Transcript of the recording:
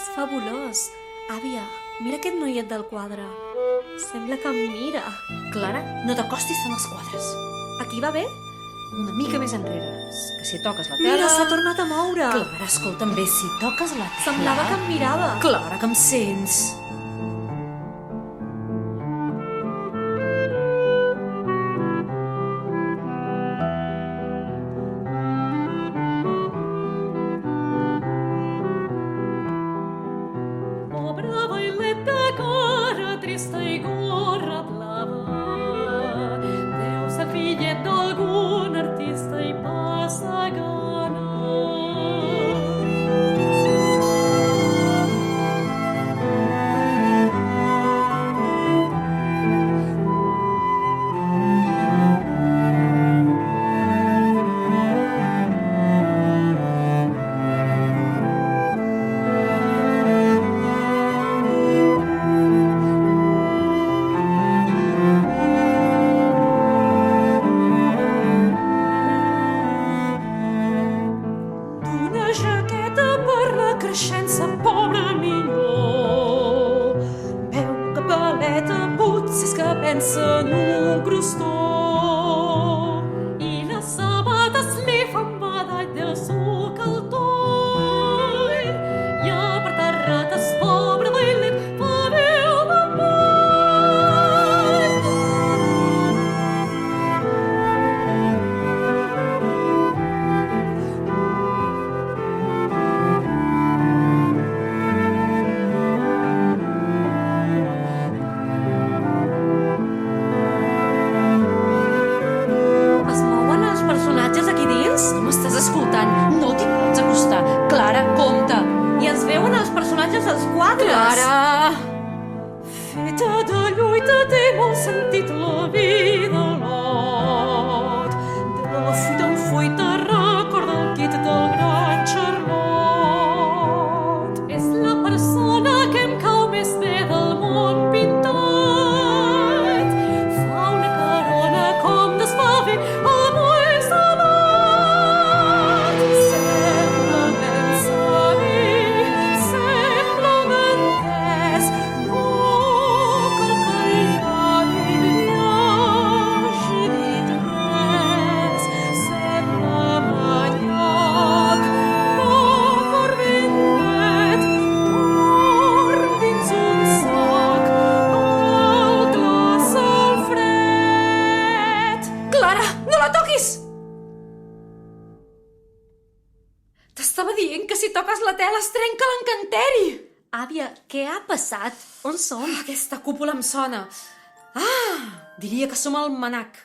És fabulós. Àvia, mira aquest noiet del quadre. Sembla que em mira. Clara, no t'acostis tant als quadres. Aquí va bé? Una mica més enrere, que si toques la tela... Mira, s'ha tornat a moure. Clara, escolta'm bé, si toques la tela... Semblava que em mirava. Clara, que em sents? Obra vaileta cara, trista i gorra blava. Deu ser fillet d'algun artista i passa gana. Una jaqueta per la creixença, pobre minyó. Veu que paleta potser és que pensa en un crostó. I les sabates li fan badall de suc al toll. I a per terrates, pobre bailet, fa veu d'amor. Es mouen els personatges aquí dins? No m'estàs escoltant? No t'hi pots acostar. Clara, compte. I es veuen els personatges als quadres. Clara! Feta de lluita té molt sentit la vida, Lot. De fuita en fuita recorda el kit del gran Charlot. És la persona que em cau més bé del món pintat. Fa una carona com desfavi el moll salat. Sembla ben savi, sembla ben entès. No cal que li hagi dit res. Sembla manyac, no cor ben net. Dorm dins un sac, al glaç al fred. Clara, no la toquis! T'estava dient que si toques la tela es trenca l'encanteri! Àvia, què ha passat? On som? Aquesta cúpula em sona. Ah, diria que som al Manac.